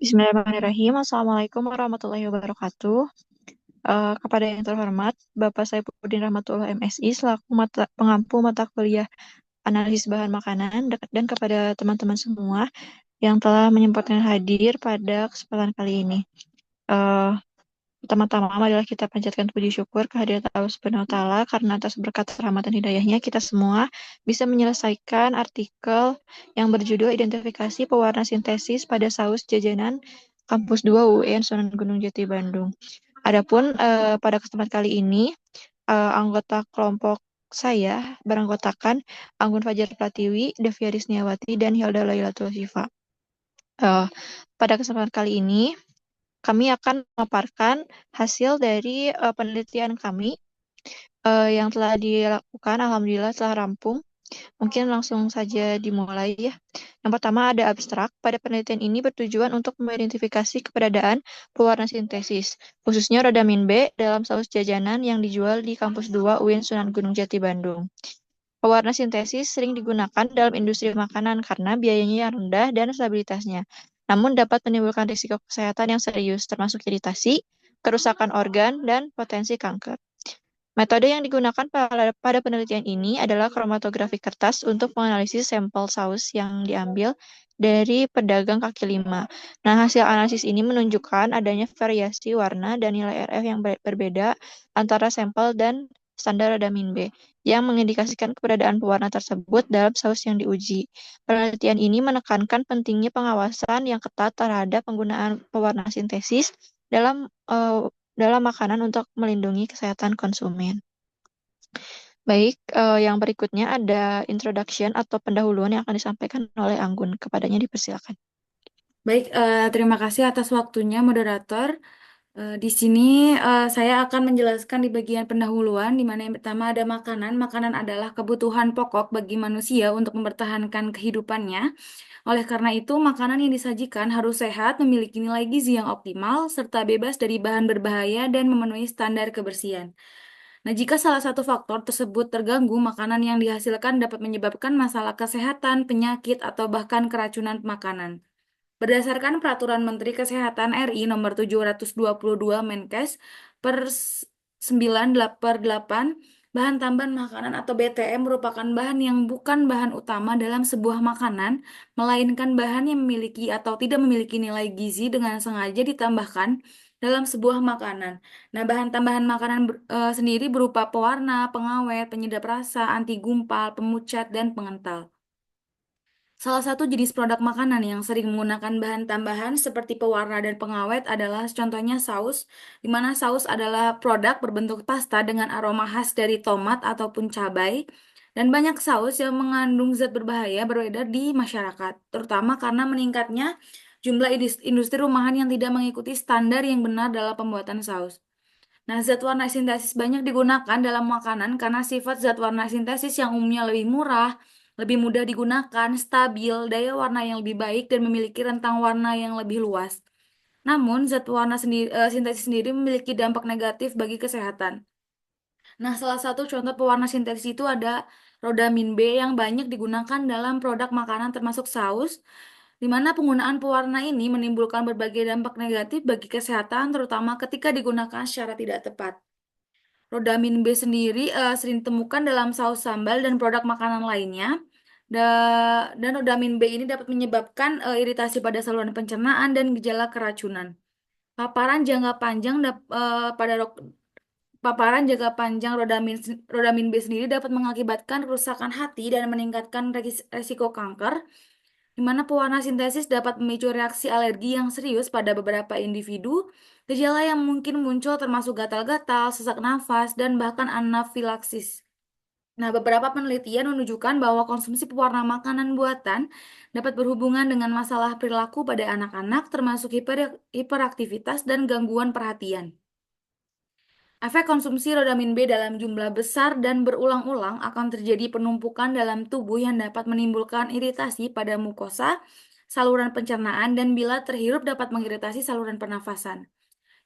Bismillahirrahmanirrahim. Assalamualaikum warahmatullahi wabarakatuh. Kepada yang terhormat, Bapak Saifuddin Rahmatullah MSI selaku pengampu mata kuliah analisis bahan makanan dan kepada teman-teman semua yang telah menyempatkan hadir pada kesempatan kali ini. Eh, Pertama-tama adalah kita panjatkan puji syukur kehadirat Allah Subhanahu wa Ta'ala karena atas berkat rahmat dan hidayahnya kita semua bisa menyelesaikan artikel yang berjudul Identifikasi Pewarna Sintesis pada Saus Jajanan Kampus 2 UIN Sunan Gunung Jati Bandung. Adapun pada kesempatan kali ini anggota kelompok saya beranggotakan Anggun Fajar Pratiwi, Devia Risniawati, dan Hilda Lailatul Syifa. Eh, Pada kesempatan kali ini kami akan memaparkan hasil dari penelitian kami yang telah dilakukan. Alhamdulillah telah rampung. Mungkin langsung saja dimulai ya. Yang pertama ada abstrak. Pada penelitian ini bertujuan untuk mengidentifikasi keberadaan pewarna sintesis, khususnya rodamin B dalam saus jajanan yang dijual di Kampus 2 UIN Sunan Gunung Jati Bandung. Pewarna sintesis sering digunakan dalam industri makanan karena biayanya yang rendah dan stabilitasnya, namun dapat menimbulkan risiko kesehatan yang serius, termasuk iritasi, kerusakan organ, dan potensi kanker. Metode yang digunakan pada penelitian ini adalah kromatografi kertas untuk menganalisis sampel saus yang diambil dari pedagang kaki lima. Nah, hasil analisis ini menunjukkan adanya variasi warna dan nilai RF yang berbeda antara sampel dan standar rodamin B, yang mengindikasikan keberadaan pewarna tersebut dalam saus yang diuji. Penelitian ini menekankan pentingnya pengawasan yang ketat terhadap penggunaan pewarna sintesis dalam dalam makanan untuk melindungi kesehatan konsumen. Baik, yang berikutnya ada introduction atau pendahuluan yang akan disampaikan oleh Anggun. Kepadanya dipersilakan. Baik, terima kasih atas waktunya, moderator. Di sini saya akan menjelaskan di bagian pendahuluan, di mana yang pertama ada makanan. Makanan adalah kebutuhan pokok bagi manusia untuk mempertahankan kehidupannya. Oleh karena itu, makanan yang disajikan harus sehat, memiliki nilai gizi yang optimal, serta bebas dari bahan berbahaya dan memenuhi standar kebersihan. Nah, jika salah satu faktor tersebut terganggu, makanan yang dihasilkan dapat menyebabkan masalah kesehatan, penyakit, atau bahkan keracunan makanan. Berdasarkan Peraturan Menteri Kesehatan RI Nomor 722 Menkes per 9/8, bahan tambahan makanan atau BTM merupakan bahan yang bukan bahan utama dalam sebuah makanan, melainkan bahan yang memiliki atau tidak memiliki nilai gizi dengan sengaja ditambahkan dalam sebuah makanan. Nah, bahan tambahan makanan sendiri berupa pewarna, pengawet, penyedap rasa, anti gumpal, pemucat, dan pengental. Salah satu jenis produk makanan yang sering menggunakan bahan tambahan seperti pewarna dan pengawet adalah contohnya saus, di mana saus adalah produk berbentuk pasta dengan aroma khas dari tomat ataupun cabai, dan banyak saus yang mengandung zat berbahaya beredar di masyarakat, terutama karena meningkatnya jumlah industri rumahan yang tidak mengikuti standar yang benar dalam pembuatan saus. Nah, zat warna sintesis banyak digunakan dalam makanan karena sifat zat warna sintesis yang umumnya lebih murah, lebih mudah digunakan, stabil, daya warna yang lebih baik, dan memiliki rentang warna yang lebih luas. Namun, zat warna sintesis sendiri memiliki dampak negatif bagi kesehatan. Nah, salah satu contoh pewarna sintetis itu ada rodamin B yang banyak digunakan dalam produk makanan termasuk saus, di mana penggunaan pewarna ini menimbulkan berbagai dampak negatif bagi kesehatan, terutama ketika digunakan secara tidak tepat. Rodamin B sendiri sering ditemukan dalam saus sambal dan produk makanan lainnya. Dan rodamin B ini dapat menyebabkan iritasi pada saluran pencernaan dan gejala keracunan. Paparan jangka panjang dap- eh, pada rok- Paparan jangka panjang rodamin B sendiri dapat mengakibatkan kerusakan hati dan meningkatkan resiko kanker, di mana pewarna sintesis dapat memicu reaksi alergi yang serius pada beberapa individu. Gejala yang mungkin muncul termasuk gatal-gatal, sesak nafas, dan bahkan anafilaksis. Nah, beberapa penelitian menunjukkan bahwa konsumsi pewarna makanan buatan dapat berhubungan dengan masalah perilaku pada anak-anak, termasuk hiperaktivitas dan gangguan perhatian. Efek konsumsi rodamin B dalam jumlah besar dan berulang-ulang akan terjadi penumpukan dalam tubuh yang dapat menimbulkan iritasi pada mukosa, saluran pencernaan, dan bila terhirup dapat mengiritasi saluran pernafasan.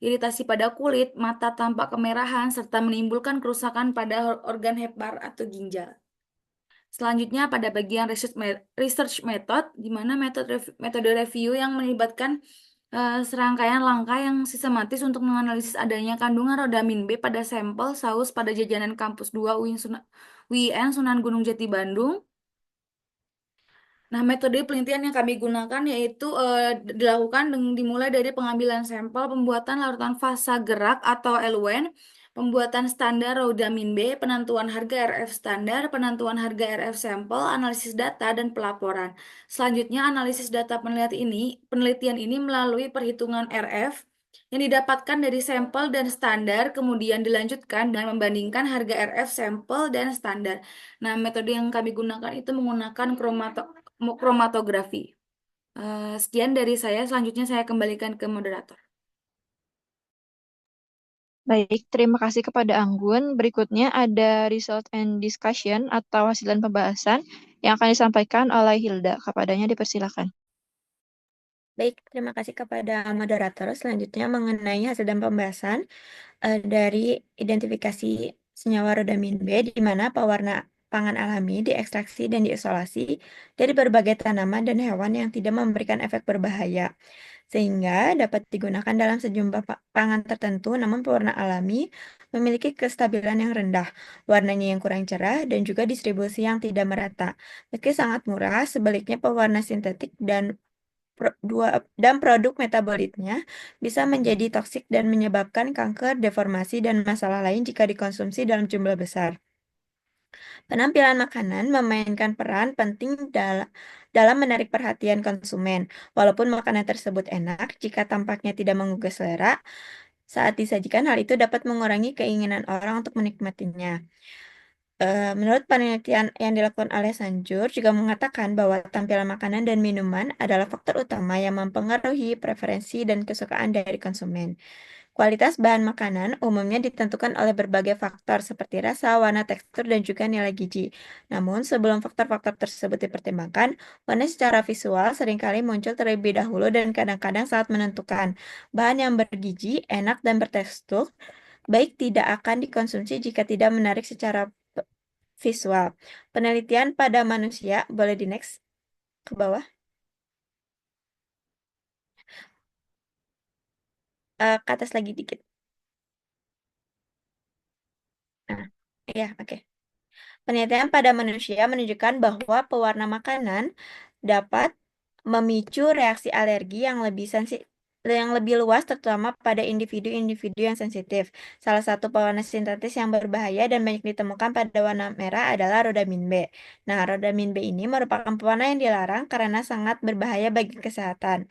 Iritasi pada kulit, mata tampak kemerahan, serta menimbulkan kerusakan pada organ hepar atau ginjal. Selanjutnya pada bagian research method, di mana metode review yang melibatkan serangkaian langkah yang sistematis untuk menganalisis adanya kandungan rodamin B pada sampel saus pada jajanan kampus 2 UIN Sunan Gunung Jati Bandung. Nah, metode penelitian yang kami gunakan yaitu dilakukan dimulai dari pengambilan sampel, pembuatan larutan fasa gerak atau LUN, pembuatan standar rodamin B, penentuan harga RF standar, penentuan harga RF sampel, analisis data, dan pelaporan. Selanjutnya, analisis data penelitian ini melalui perhitungan RF yang didapatkan dari sampel dan standar, kemudian dilanjutkan dengan membandingkan harga RF sampel dan standar. Nah, metode yang kami gunakan itu menggunakan kromatografi. Sekian dari saya, selanjutnya saya kembalikan ke moderator. Baik, terima kasih kepada Anggun. Berikutnya ada result and discussion atau hasilan pembahasan yang akan disampaikan oleh Hilda. Kepadanya dipersilakan. Baik, terima kasih kepada moderator. Selanjutnya mengenai hasil dan pembahasan dari identifikasi senyawa rodamin B, di mana pewarna pangan alami diekstraksi dan diisolasi dari berbagai tanaman dan hewan yang tidak memberikan efek berbahaya, sehingga dapat digunakan dalam sejumlah pangan tertentu, namun pewarna alami memiliki kestabilan yang rendah, warnanya yang kurang cerah, dan juga distribusi yang tidak merata. Meski sangat murah, sebaliknya pewarna sintetik dan produk metabolitnya bisa menjadi toksik dan menyebabkan kanker, deformasi, dan masalah lain jika dikonsumsi dalam jumlah besar. Penampilan makanan memainkan peran penting dalam menarik perhatian konsumen. Walaupun makanan tersebut enak, jika tampaknya tidak menggugah selera, saat disajikan hal itu dapat mengurangi keinginan orang untuk menikmatinya. Menurut penelitian yang dilakukan oleh Sanjur juga mengatakan bahwa tampilan makanan dan minuman adalah faktor utama yang mempengaruhi preferensi dan kesukaan dari konsumen. Kualitas bahan makanan umumnya ditentukan oleh berbagai faktor seperti rasa, warna, tekstur, dan juga nilai gizi. Namun, sebelum faktor-faktor tersebut dipertimbangkan, warna secara visual seringkali muncul terlebih dahulu dan kadang-kadang sangat menentukan. Bahan yang bergizi, enak, dan bertekstur baik tidak akan dikonsumsi jika tidak menarik secara visual. Penelitian pada manusia, boleh di next ke bawah. Ke atas lagi dikit. Nah, ya, oke. Penelitian pada manusia menunjukkan bahwa pewarna makanan dapat memicu reaksi alergi yang lebih luas, terutama pada individu-individu yang sensitif. Salah satu pewarna sintetis yang berbahaya dan banyak ditemukan pada warna merah adalah rodamin B. Nah, rodamin B ini merupakan pewarna yang dilarang karena sangat berbahaya bagi kesehatan.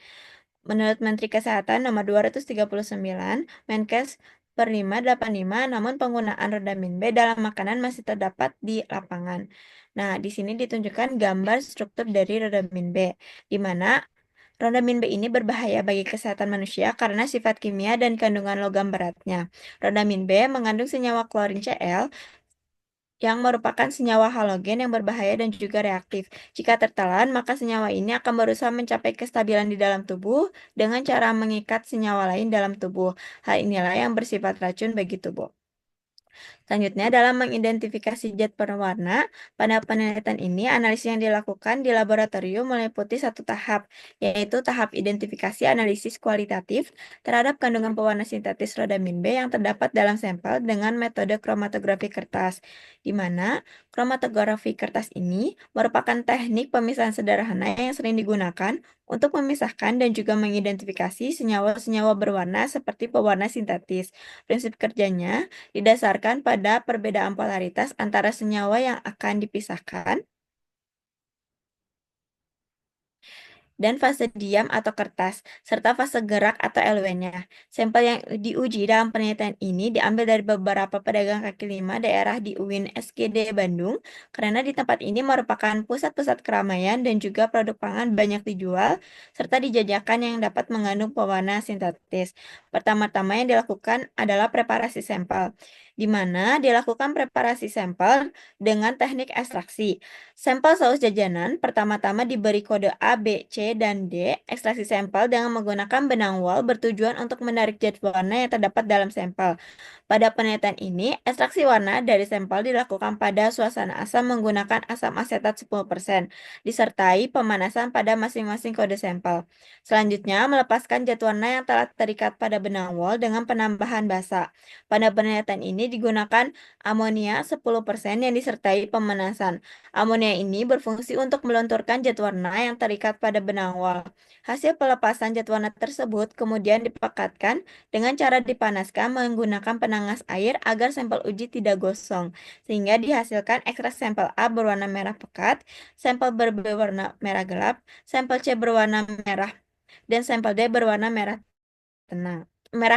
Menurut Menteri Kesehatan nomor 239, Menkes per 585, namun penggunaan rodamin B dalam makanan masih terdapat di lapangan. Nah, di sini ditunjukkan gambar struktur dari rodamin B, di mana rodamin B ini berbahaya bagi kesehatan manusia karena sifat kimia dan kandungan logam beratnya. Rodamin B mengandung senyawa klorin Cl yang merupakan senyawa halogen yang berbahaya dan juga reaktif. Jika tertelan, maka senyawa ini akan berusaha mencapai kestabilan di dalam tubuh dengan cara mengikat senyawa lain dalam tubuh. Hal inilah yang bersifat racun bagi tubuh. Selanjutnya, dalam mengidentifikasi zat pewarna, pada penelitian ini analisis yang dilakukan di laboratorium meliputi satu tahap, yaitu tahap identifikasi analisis kualitatif terhadap kandungan pewarna sintetis rodamin B yang terdapat dalam sampel dengan metode kromatografi kertas, di mana kromatografi kertas ini merupakan teknik pemisahan sederhana yang sering digunakan untuk memisahkan dan juga mengidentifikasi senyawa-senyawa berwarna seperti pewarna sintetis. Prinsip kerjanya didasarkan pada perbedaan polaritas antara senyawa yang akan dipisahkan dan fase diam atau kertas, serta fase gerak atau LW-nya. Sampel yang diuji dalam penelitian ini diambil dari beberapa pedagang kaki lima daerah di UIN SGD Bandung, karena di tempat ini merupakan pusat-pusat keramaian dan juga produk pangan banyak dijual, serta dijajakan yang dapat mengandung pewarna sintetis. Pertama-tama yang dilakukan adalah preparasi sampel, di mana dilakukan preparasi sampel dengan teknik ekstraksi. Sampel saus jajanan pertama-tama diberi kode A, B, C, dan D. Ekstraksi sampel dengan menggunakan benang wol bertujuan untuk menarik zat warna yang terdapat dalam sampel. Pada penelitian ini, ekstraksi warna dari sampel dilakukan pada suasana asam menggunakan asam asetat 10%, disertai pemanasan pada masing-masing kode sampel. Selanjutnya, melepaskan zat warna yang telah terikat pada benang wol dengan penambahan basa. Pada penelitian ini digunakan amonia 10% yang disertai pemanasan. Amonia ini berfungsi untuk melunturkan zat warna yang terikat pada benang wol. Hasil pelepasan zat warna tersebut kemudian dipekatkan dengan cara dipanaskan menggunakan penangas air agar sampel uji tidak gosong, sehingga dihasilkan ekstrak sampel A berwarna merah pekat, sampel B berwarna merah gelap, sampel C berwarna merah, dan sampel D berwarna merah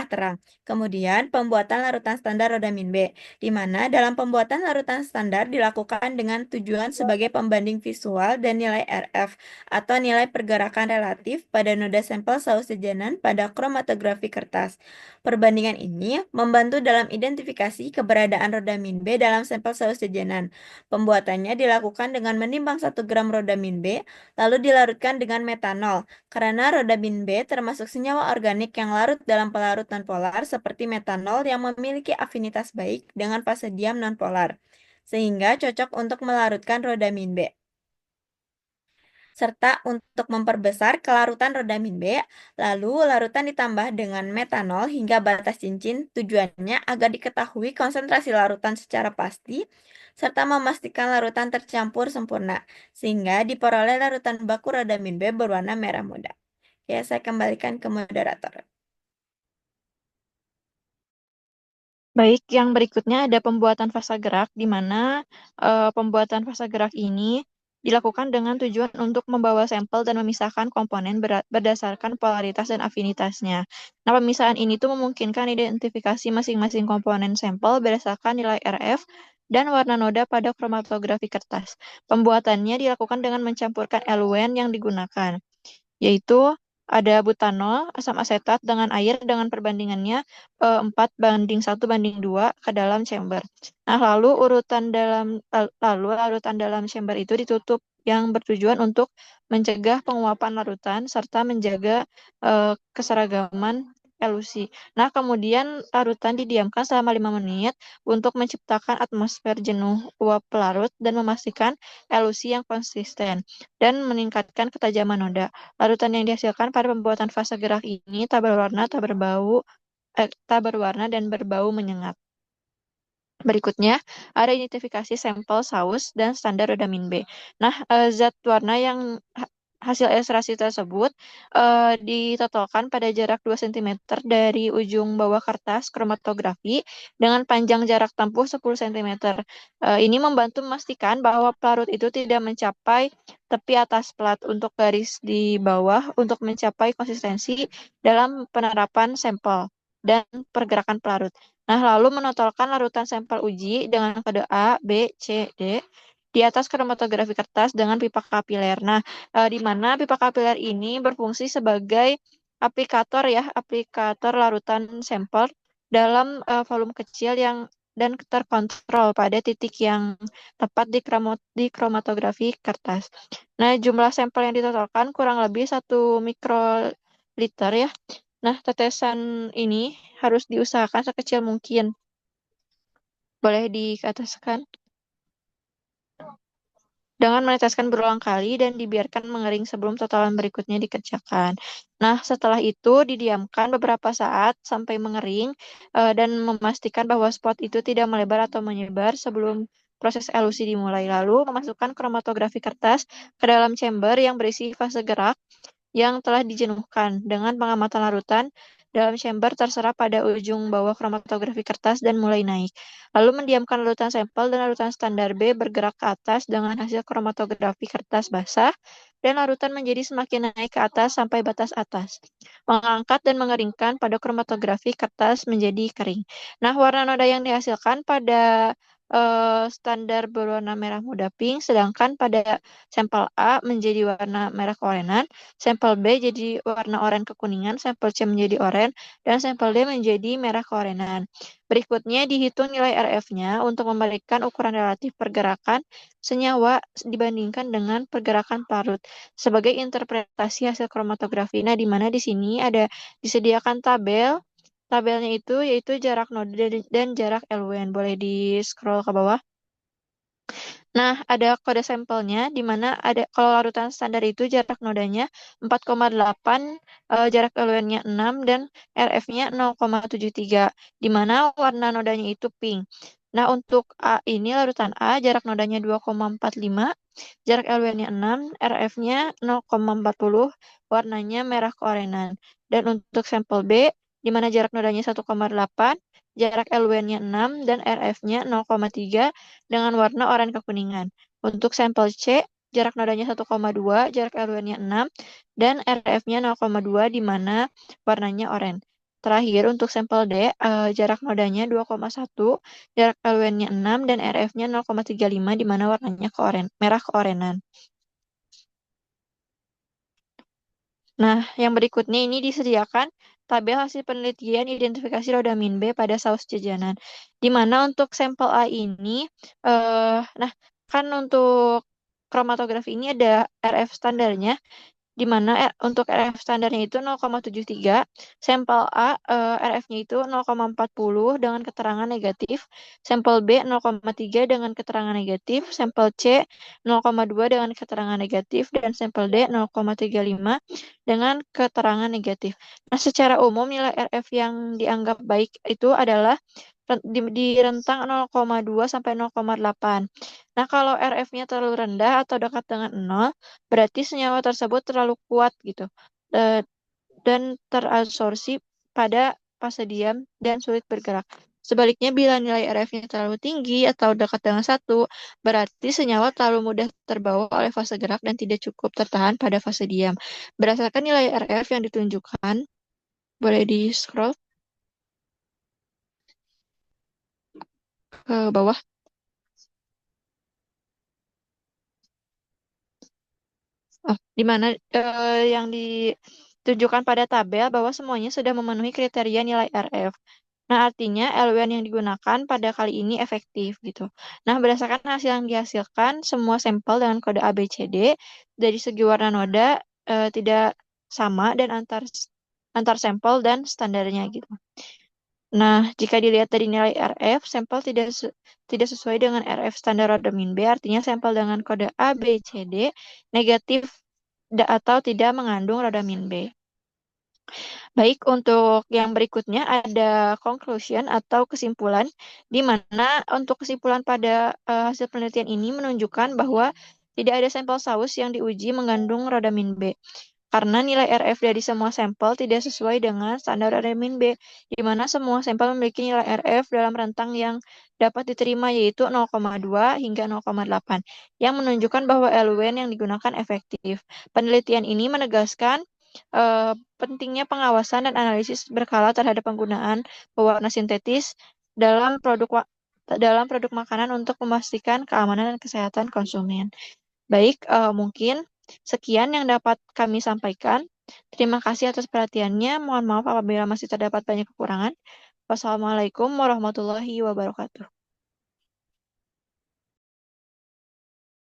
terang. Kemudian, pembuatan larutan standar rodamin B, di mana dalam pembuatan larutan standar dilakukan dengan tujuan sebagai pembanding visual dan nilai RF atau nilai pergerakan relatif pada noda sampel saus jajanan pada kromatografi kertas. Perbandingan ini membantu dalam identifikasi keberadaan rodamin B dalam sampel saus jajanan. Pembuatannya dilakukan dengan menimbang 1 gram rodamin B, lalu dilarutkan dengan metanol. Karena rodamin B termasuk senyawa organik yang larut dalam pelarut nonpolar seperti metanol yang memiliki afinitas baik dengan fase diam nonpolar, sehingga cocok untuk melarutkan rodamin B. Serta untuk memperbesar kelarutan rodamin B, lalu larutan ditambah dengan metanol hingga batas cincin, tujuannya agar diketahui konsentrasi larutan secara pasti, serta memastikan larutan tercampur sempurna, sehingga diperoleh larutan baku rodamin B berwarna merah muda. Ya, saya kembalikan ke moderator. Baik, yang berikutnya ada pembuatan fasa gerak, di mana pembuatan fasa gerak ini dilakukan dengan tujuan untuk membawa sampel dan memisahkan komponen berdasarkan polaritas dan afinitasnya. Nah, pemisahan ini tuh memungkinkan identifikasi masing-masing komponen sampel berdasarkan nilai RF dan warna noda pada kromatografi kertas. Pembuatannya dilakukan dengan mencampurkan eluen yang digunakan, yaitu ada butanol, asam asetat dengan air dengan perbandingannya 4:1:2 ke dalam chamber. Nah, lalu larutan dalam chamber itu ditutup yang bertujuan untuk mencegah penguapan larutan serta menjaga keseragaman elusi. Nah, kemudian larutan didiamkan selama 5 menit untuk menciptakan atmosfer jenuh uap pelarut dan memastikan elusi yang konsisten dan meningkatkan ketajaman noda. Larutan yang dihasilkan pada pembuatan fase gerak ini tak berwarna dan berbau menyengat. Berikutnya, ada identifikasi sampel saus dan standar rodamin B. Nah, zat warna yang hasil ekstraksi tersebut ditotalkan pada jarak 2 cm dari ujung bawah kertas kromatografi dengan panjang jarak tempuh 10 cm. Ini membantu memastikan bahwa pelarut itu tidak mencapai tepi atas plat untuk garis di bawah untuk mencapai konsistensi dalam penerapan sampel dan pergerakan pelarut. Nah, lalu menotolkan larutan sampel uji dengan kode A, B, C, D di atas kromatografi kertas dengan pipa kapiler. Nah, di mana pipa kapiler ini berfungsi sebagai aplikator larutan sampel dalam volume kecil dan terkontrol pada titik yang tepat di kromatografi kertas. Nah, jumlah sampel yang ditotalkan kurang lebih 1 mikroliter ya. Nah, tetesan ini harus diusahakan sekecil mungkin. Boleh dikatakan dengan meneteskan berulang kali dan dibiarkan mengering sebelum totalan berikutnya dikerjakan. Nah, setelah itu didiamkan beberapa saat sampai mengering dan memastikan bahwa spot itu tidak melebar atau menyebar sebelum proses elusi dimulai. Lalu, memasukkan kromatografi kertas ke dalam chamber yang berisi fase gerak yang telah dijenuhkan dengan pengamatan larutan dalam chamber terserap pada ujung bawah kromatografi kertas dan mulai naik. Lalu mendiamkan larutan sampel dan larutan standar B bergerak ke atas dengan hasil kromatografi kertas basah dan larutan menjadi semakin naik ke atas sampai batas atas. Mengangkat dan mengeringkan pada kromatografi kertas menjadi kering. Nah, warna noda yang dihasilkan pada standar berwarna merah muda pink, sedangkan pada sampel A menjadi warna merah keorenan, sampel B jadi warna oranye kekuningan, sampel C menjadi oranye, dan sampel D menjadi merah keorenan. Berikutnya dihitung nilai RF-nya untuk membalikan ukuran relatif pergerakan senyawa dibandingkan dengan pergerakan pelarut sebagai interpretasi hasil kromatografi. Nah, di mana di sini ada disediakan tabel. Tabelnya itu yaitu jarak node dan jarak LWN. Boleh di-scroll ke bawah. Nah, ada kode sampelnya di mana ada kalau larutan standar itu jarak nodanya 4,8, jarak LWN-nya 6 dan RF-nya 0,73, di mana warna nodanya itu pink. Nah, untuk A ini larutan A jarak nodanya 2,45, jarak LWN-nya 6, RF-nya 0,40, warnanya merah keorenan. Dan untuk sampel B di mana jarak nodanya 1,8, jarak LWN-nya 6 dan RF-nya 0,3 dengan warna oranye kekuningan. Untuk sampel C, jarak nodanya 1,2, jarak LWN-nya 6, dan RF-nya 0,2 di mana warnanya oranye. Terakhir, untuk sampel D, jarak nodanya 2,1, jarak LWN-nya 6, dan RF-nya 0,35 di mana warnanya merah keorenan. Nah, yang berikutnya ini disediakan tabel hasil penelitian identifikasi rodamin B pada saus jajanan. Di mana untuk sampel A ini, nah kan untuk kromatografi ini ada RF standarnya, di mana untuk RF standarnya itu 0,73, sampel A RF-nya itu 0,40 dengan keterangan negatif, sampel B 0,3 dengan keterangan negatif, sampel C 0,2 dengan keterangan negatif, dan sampel D 0,35 dengan keterangan negatif. Nah, secara umum nilai RF yang dianggap baik itu adalah di rentang 0,2 sampai 0,8. Nah, kalau RF-nya terlalu rendah atau dekat dengan 0, berarti senyawa tersebut terlalu kuat gitu. Eh, dan terabsorpsi pada fase diam dan sulit bergerak. Sebaliknya, bila nilai RF-nya terlalu tinggi atau dekat dengan 1, berarti senyawa terlalu mudah terbawa oleh fase gerak dan tidak cukup tertahan pada fase diam. Berdasarkan nilai RF yang ditunjukkan, boleh di-scroll ke bawah. Di mana yang ditunjukkan pada tabel bahwa semuanya sudah memenuhi kriteria nilai RF. Nah, artinya LWN yang digunakan pada kali ini efektif gitu. Nah, berdasarkan hasil yang dihasilkan, semua sampel dengan kode ABCD dari segi warna noda tidak sama dan antar sampel dan standarnya gitu. Nah, jika dilihat dari nilai RF, sampel tidak sesuai dengan RF standar rodamin B, artinya sampel dengan kode ABCD negatif atau tidak mengandung rodamin B. Baik, untuk yang berikutnya ada conclusion atau kesimpulan, di mana untuk kesimpulan pada hasil penelitian ini menunjukkan bahwa tidak ada sampel saus yang diuji mengandung rodamin B. Karena nilai RF dari semua sampel tidak sesuai dengan standar rodamin B, di mana semua sampel memiliki nilai RF dalam rentang yang dapat diterima yaitu 0,2 hingga 0,8, yang menunjukkan bahwa LWN yang digunakan efektif. Penelitian ini menegaskan pentingnya pengawasan dan analisis berkala terhadap penggunaan pewarna sintetis dalam produk makanan untuk memastikan keamanan dan kesehatan konsumen. Baik, mungkin sekian yang dapat kami sampaikan. Terima kasih atas perhatiannya. Mohon maaf apabila masih terdapat banyak kekurangan. Wassalamualaikum warahmatullahi wabarakatuh.